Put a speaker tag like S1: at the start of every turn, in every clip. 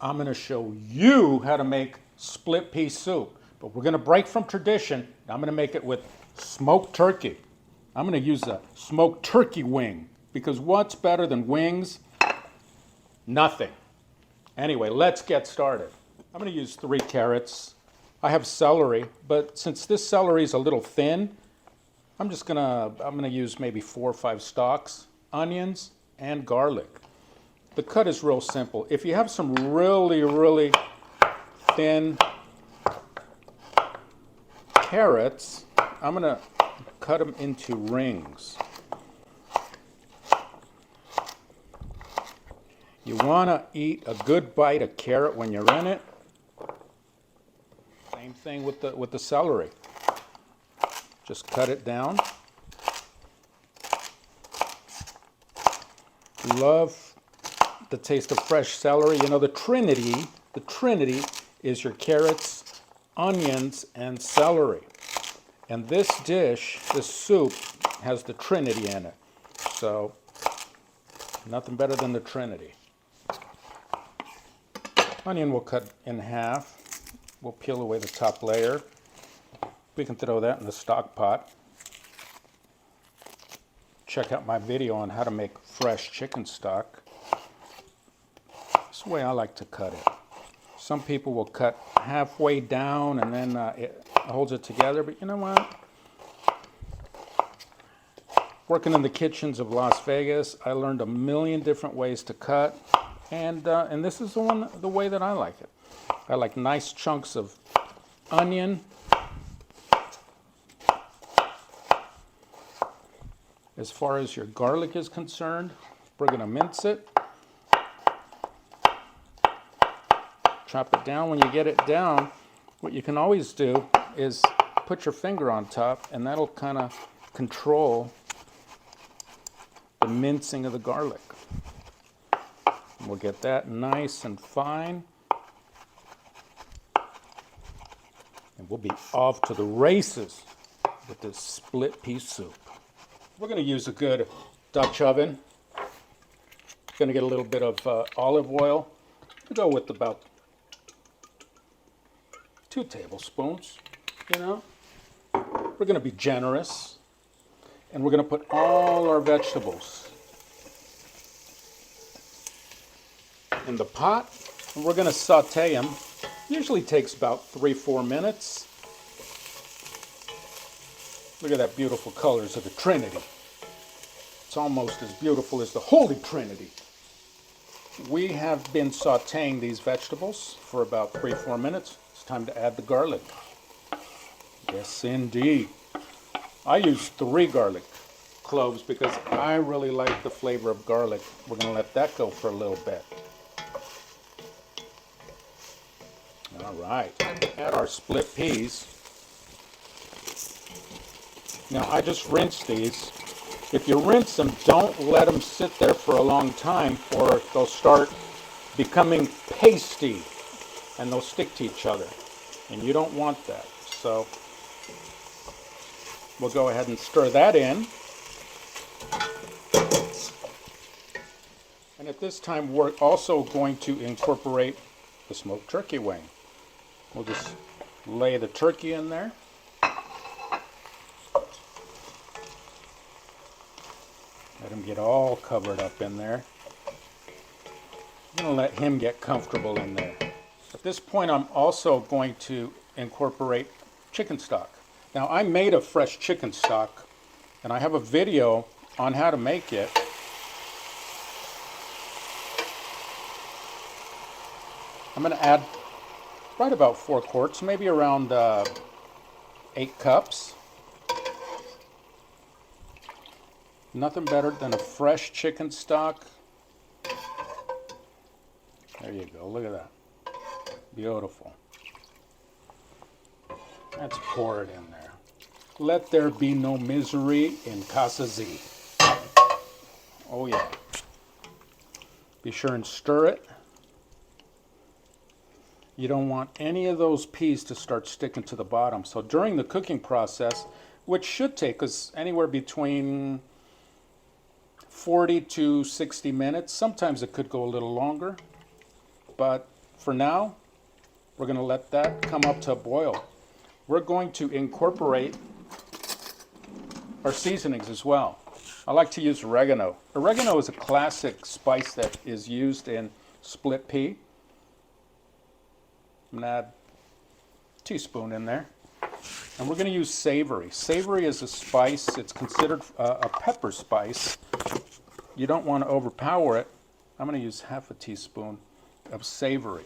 S1: I'm going to show you how to make split pea soup. But we're going to break from tradition. I'm going to make it with smoked turkey. I'm going to use a smoked turkey wing because what's better than wings? Nothing. Anyway, let's get started. I'm going to use 3 carrots. I have celery, but since this celery is a little thin, I'm going to use maybe 4 or 5 stalks, onions, and garlic. The cut is real simple. If you have some really thin carrots, I'm going to cut them into rings. You want to eat a good bite of carrot when you're in it. Same thing with the celery. Just cut it down. Love the taste of fresh celery. You know, the trinity is your carrots, onions, and celery. And this dish, this soup, has the trinity in it. So, nothing better than the trinity. Onion we'll cut in half. We'll peel away the top layer. We can throw that in the stock pot. Check out my video on how to make fresh chicken stock. This is the way I like to cut it. Some people will cut halfway down and then it holds it together, but you know what? Working in the kitchens of Las Vegas, I learned a million different ways to cut, and this is the way that I like it. I like nice chunks of onion. As far as your garlic is concerned, we're going to mince it. Chop it down. When you get it down, what you can always do is put your finger on top, and that'll kind of control the mincing of the garlic. And we'll get that nice and fine. And we'll be off to the races with this split pea soup. We're going to use a good Dutch oven. Going to get a little bit of olive oil. We'll go with about 2 tablespoons, you know. We're going to be generous. And we're going to put all our vegetables in the pot. And we're going to saute them. Usually takes about 3-4 minutes. Look at that beautiful colors of the Trinity. It's almost as beautiful as the Holy Trinity. We have been sauteing these vegetables for about 3-4 minutes. It's time to add the garlic. Yes, indeed. I use 3 garlic cloves because I really like the flavor of garlic. We're going to let that go for a little bit. All right, add our split peas. Now I just rinsed these. If you rinse them, don't let them sit there for a long time or they'll start becoming pasty and they'll stick to each other. And you don't want that. So we'll go ahead and stir that in. And at this time we're also going to incorporate the smoked turkey wing. We'll just lay the turkey in there. Let him get all covered up in there. I'm going to let him get comfortable in there. At this point, I'm also going to incorporate chicken stock. Now, I made a fresh chicken stock, and I have a video on how to make it. I'm going to add right about 4 quarts, maybe around 8 cups. Nothing better than a fresh chicken stock. There you go, look at that. Beautiful. Let's pour it in there. Let there be no misery in Casa Z. Oh yeah. Be sure and stir it. You don't want any of those peas to start sticking to the bottom. So during the cooking process, which should take us anywhere between 40 to 60 minutes. Sometimes it could go a little longer, but for now, we're going to let that come up to a boil. We're going to incorporate our seasonings as well. I like to use oregano. Oregano is a classic spice that is used in split pea. I'm going to add a teaspoon in there. And we're going to use savory. Savory is a spice. It's considered a pepper spice. You don't want to overpower it. I'm going to use half a teaspoon of savory.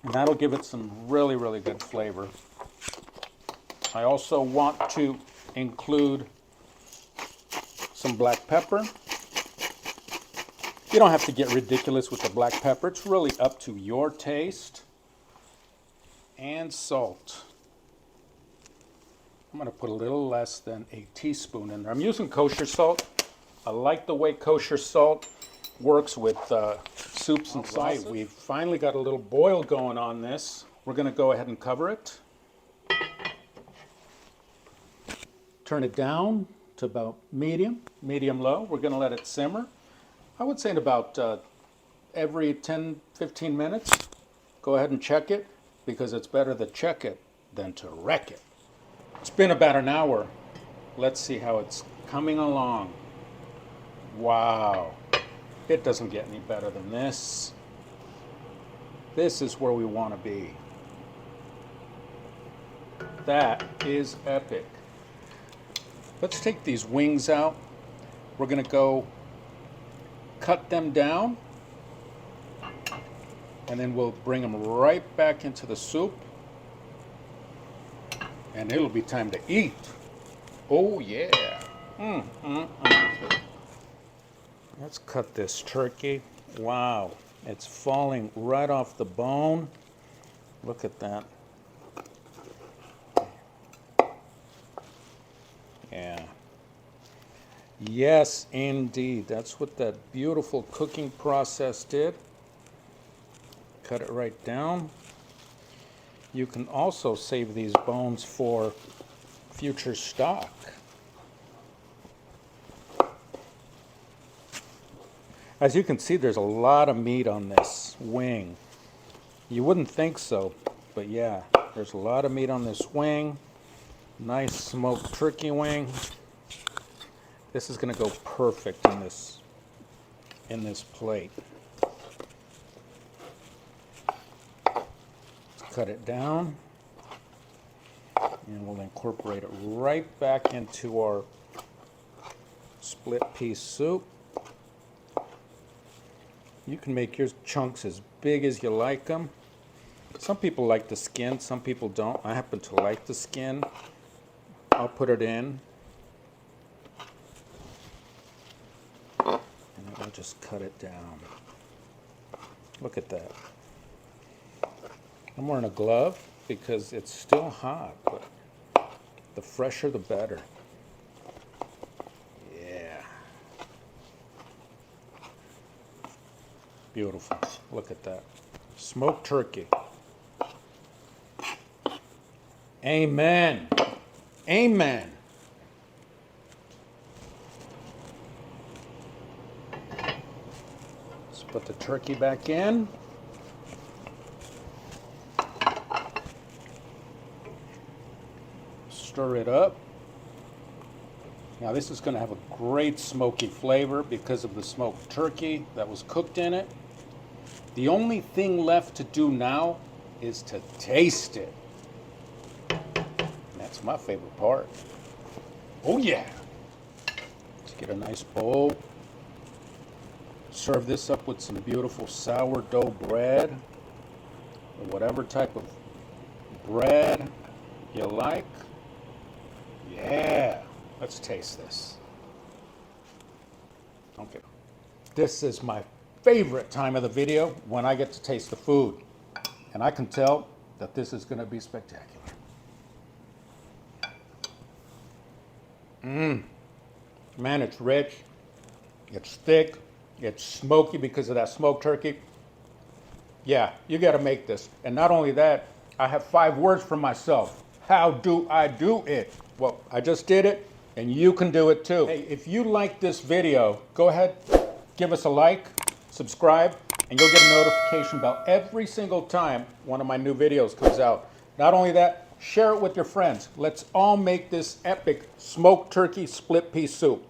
S1: And that'll give it some really, really good flavor. I also want to include some black pepper. You don't have to get ridiculous with the black pepper. It's really up to your taste. And salt. I'm going to put a little less than a teaspoon in there. I'm using kosher salt. I like the way kosher salt works with soups and sauces. We've finally got a little boil going on this. We're going to go ahead and cover it. Turn it down to about medium low. We're going to let it simmer. I would say in about every 10-15 minutes. Go ahead and check it, because it's better to check it than to wreck it. It's been about an hour. Let's see how it's coming along. Wow. It doesn't get any better than this. This is where we want to be. That is epic. Let's take these wings out. We're going to go cut them down. And then we'll bring them right back into the soup. And it'll be time to eat. Oh yeah. Let's cut this turkey. Wow, it's falling right off the bone. Look at that. Yeah. Yes, indeed. That's what that beautiful cooking process did. Cut it right down. You can also save these bones for future stock. As you can see, there's a lot of meat on this wing. You wouldn't think so, but yeah, there's a lot of meat on this wing. Nice smoked turkey wing. This is going to go perfect in this plate. Cut it down, and we'll incorporate it right back into our split pea soup. You can make your chunks as big as you like them. Some people like the skin, some people don't. I happen to like the skin. I'll put it in, and I'll just cut it down. Look at that. I'm wearing a glove because it's still hot, but the fresher the better. Yeah. Beautiful. Look at that. Smoked turkey. Amen. Amen. Let's put the turkey back in. Stir it up. Now this is going to have a great smoky flavor because of the smoked turkey that was cooked in it. The only thing left to do now is to taste it. And that's my favorite part. Oh yeah. Let's get a nice bowl. Serve this up with some beautiful sourdough bread, or whatever type of bread you like. Yeah, let's taste this. Okay. This is my favorite time of the video, when I get to taste the food. And I can tell that this is going to be spectacular. Man, it's rich, it's thick, it's smoky because of that smoked turkey. Yeah, you got to make this. And not only that, I have 5 words for myself. How do I do it? Well, I just did it, and you can do it too. Hey, if you like this video, go ahead, give us a like, subscribe, and you'll get a notification bell every single time one of my new videos comes out. Not only that, share it with your friends. Let's all make this epic smoked turkey split pea soup.